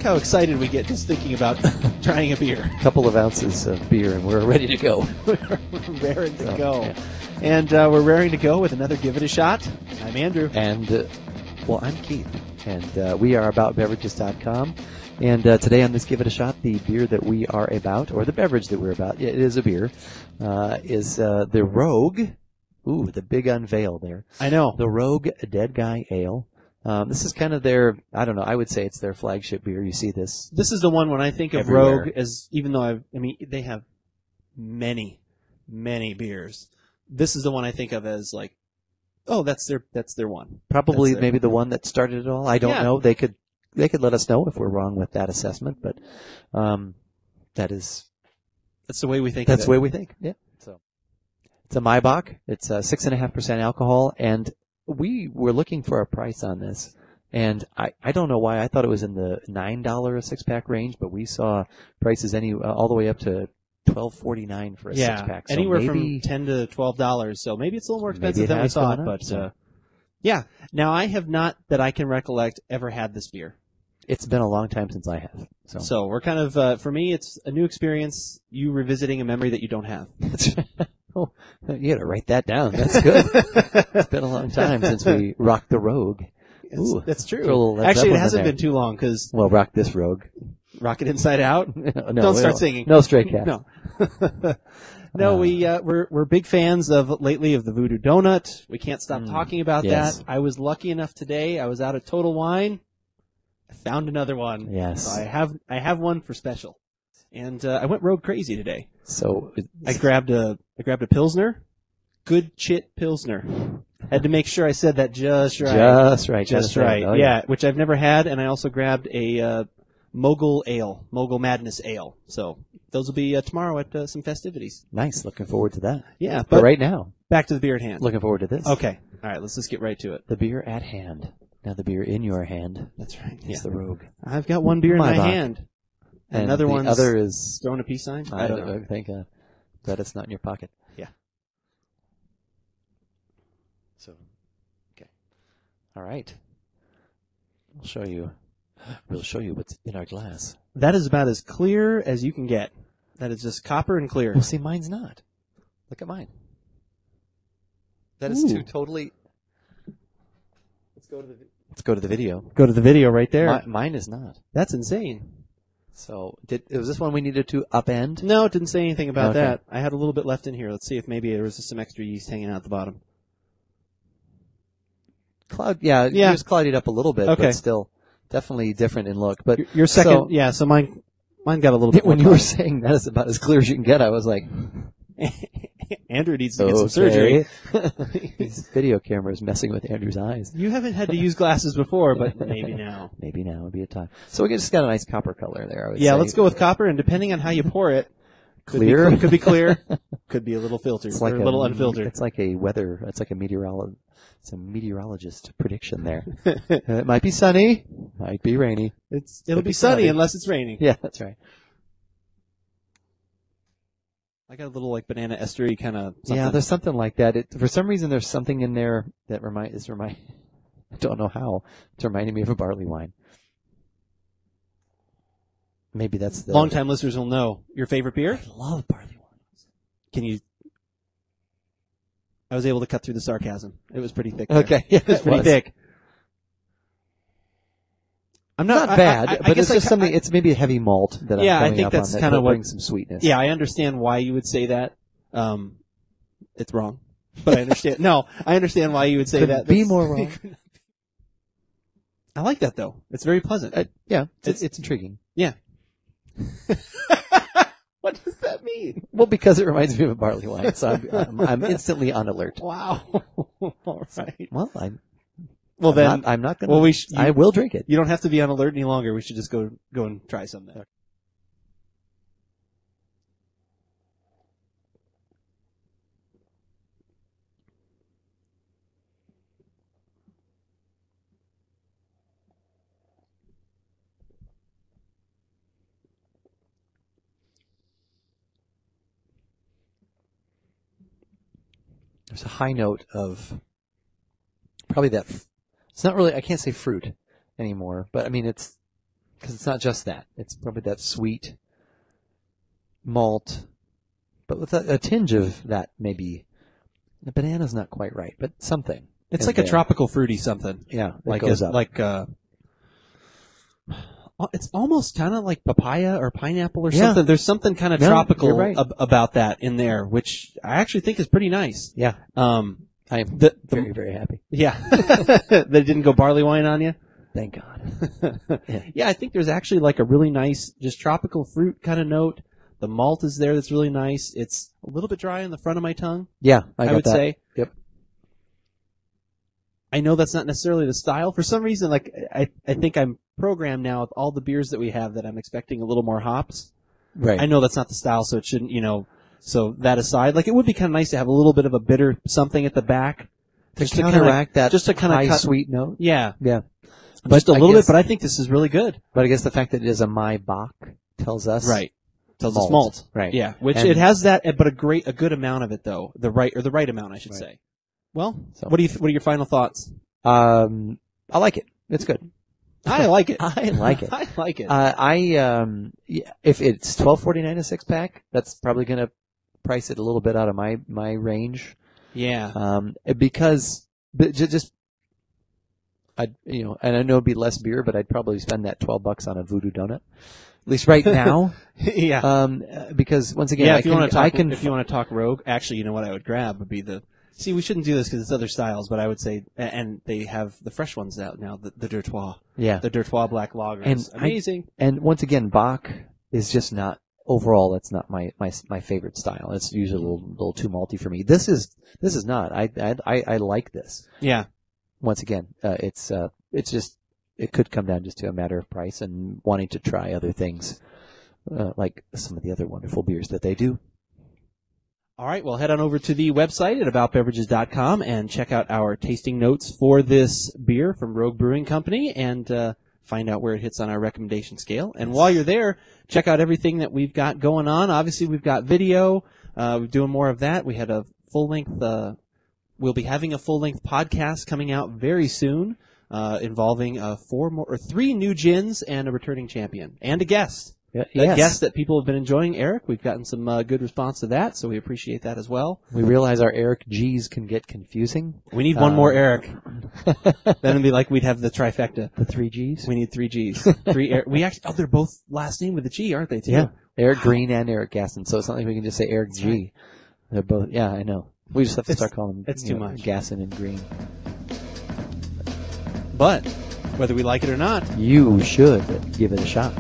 how excited we get just thinking about trying a beer. A couple of ounces of beer, and we're ready to go. We're raring to go. Yeah. And we're raring to go with another Give It a Shot. I'm Andrew. And, I'm Keith. And we are AboutBeverages.com. And today on this Give It a Shot, the beer that we are about, or the beverage that we're about, it is a beer, is the Rogue. Ooh, the big unveil there. I know. The Rogue Dead Guy Ale. This is kind of their, I don't know, I would say it's their flagship beer. You see this. This is the one when I think of everywhere. Rogue, as even though they have many beers. This is the one I think of as like, oh, that's their one. Probably maybe the one that started it all. I don't know. They could let us know if we're wrong with that assessment, but that's the way we think. That's the way we think. Yeah. So it's a Maibock. It's 6.5% alcohol, and we were looking for a price on this, and I don't know why. I thought it was in the $9 a six-pack range, but we saw prices all the way up to $12.49 for a six-pack. So anywhere from $10 to $12. So maybe it's a little more expensive than we thought. But yeah. Now I have not, that I can recollect, ever had this beer. It's been a long time since I have. So we're kind of, for me, it's a new experience. You revisiting a memory that you don't have. Oh, you got to write that down. That's good. It's been a long time since we rocked the Rogue. Ooh, that's true. Actually, it hasn't been too long because. Well, rock this Rogue. Rock it inside out. No, don't start singing. No straight cat. No. No, we're big fans of the Voodoo Donut. We can't stop talking about that. I was lucky enough today. I was out at Total Wine. I found another one. Yes. So I have one for special. And I went rogue crazy today. So I grabbed a Pilsner. Good Chit Pilsner. Had to make sure I said that just right. Just right. Oh, yeah, which I've never had, and I also grabbed a Mogul Madness Ale. So those will be tomorrow at some festivities. Nice. Looking forward to that. Yeah, but right now, back to the beer at hand. Looking forward to this. Okay. All right, let's just get right to it. The beer at hand. Now the beer in your hand. That's right. It's the Rogue. I've got one beer in my hand. And another one's other is throwing a peace sign. I don't know. I think that it's not in your pocket. Yeah. So, okay. All right. We'll show you what's in our glass. That is about as clear as you can get. That is just copper and clear. Well, see, mine's not. Look at mine. That is two totally. Let's go to the video. Go to the video right there. Mine is not. That's insane. So, was this one we needed to upend? No, it didn't say anything about that. I had a little bit left in here. Let's see if maybe there was some extra yeast hanging out at the bottom. Yours clouded up a little bit, okay. But still definitely different in look. But your second, so mine got a little bit. When you were saying that is about as clear as you can get, I was like, Andrew needs to get some surgery. This video camera is messing with Andrew's eyes. You haven't had to use glasses before, but maybe now. Maybe now would be a time. So we just got a nice copper color there. I would say. Let's go with copper, and depending on how you pour it, could be clear, could be a little filtered, or a little unfiltered. It's like a meteorologist prediction there. It might be sunny, might be rainy. It'll be sunny unless it's raining. Yeah, that's right. I got a little like banana estery kind of something. Yeah, there's something like that. For some reason, there's something in there that I don't know how. It's reminding me of a barley wine. Maybe that's the... Long-time listeners will know. Your favorite beer? I love barley wines. I was able to cut through the sarcasm. It was pretty thick. Okay. Yeah, it was pretty thick. I'm not bad, but it's just something. It's maybe a heavy malt that I'm I think that's kind of what brings some sweetness. Yeah, I understand why you would say that. It's wrong, but I understand. No, I understand why you would say that. Be more wrong. I like that though. It's very pleasant. It's intriguing. Yeah. What does that mean? Well, because it reminds me of a barley wine, so I'm instantly on alert. Wow. All right. Well, I'm not going to. I will drink it. You don't have to be on alert any longer. We should just go and try some then. There's a high note of probably that. It's not really. I can't say fruit anymore, but I mean it's because it's not just that. It's probably that sweet malt, but with a tinge of that maybe. The banana's not quite right, but something. It's like a tropical fruity something. Yeah, like it's almost kind of like papaya or pineapple or something. There's something kind of tropical about that in there, which I actually think is pretty nice. Yeah. I'm very, very happy. Yeah. They didn't go barley wine on you? Thank God. Yeah, I think there's actually like a really nice, just tropical fruit kind of note. The malt is there that's really nice. It's a little bit dry on the front of my tongue. Yeah, I would say. Yep. I know that's not necessarily the style. For some reason, like I think I'm programmed now with all the beers that we have that I'm expecting a little more hops. Right. I know that's not the style, so it shouldn't, so that aside, like it would be kind of nice to have a little bit of a bitter something at the back. To counteract that just to kind of high sweet note. Yeah. Yeah. Just a little bit, but I think this is really good. But I guess the fact that it is a Maibock tells us. Right. Tells us malt. Right. Yeah. Which it has that, but a good amount of it though. The right amount, I should say. Well, what are your final thoughts? I like it. It's good. I like it. I like it. I like it. If it's $12.49 a 6-pack, that's probably going to price it a little bit out of my range. Yeah. Because and I know it'd be less beer, but I'd probably spend that $12 on a Voodoo Donut. At least right now. Yeah. Because once again, if you want to talk Rogue, actually, you know what I would grab would be see, we shouldn't do this because it's other styles, but I would say, and they have the fresh ones out now, the Dortois. Yeah. The Dortois Black Lager is amazing. And once again, Bock is just not, overall, that's not my favorite style. It's usually a little too malty for me. This is not. I like this. Yeah. Once again, it's just, it could come down just to a matter of price and wanting to try other things, like some of the other wonderful beers that they do. All right, well, head on over to the website at AboutBeverages.com and check out our tasting notes for this beer from Rogue Brewing Company and find out where it hits on our recommendation scale. And while you're there, check out everything that we've got going on. Obviously, we've got video. We're doing more of that. We had a full-length we'll be having a full-length podcast coming out very soon involving 3 new gins and a returning champion and a guest. Yes. Guest that people have been enjoying, Eric. We've gotten some good response to that, so we appreciate that as well. We realize our Eric G's can get confusing. We need one more Eric. Then it'd be like we'd have the trifecta. The 3 G's? We need 3 G's. They're both last name with a G, aren't they, too? Yeah. Eric Green and Eric Gasson, so it's not like we can just say Eric G. Right. They're both, yeah, I know. We just have to start calling them it's too much. Gasson and Green. But, whether we like it or not, you should give it a shot.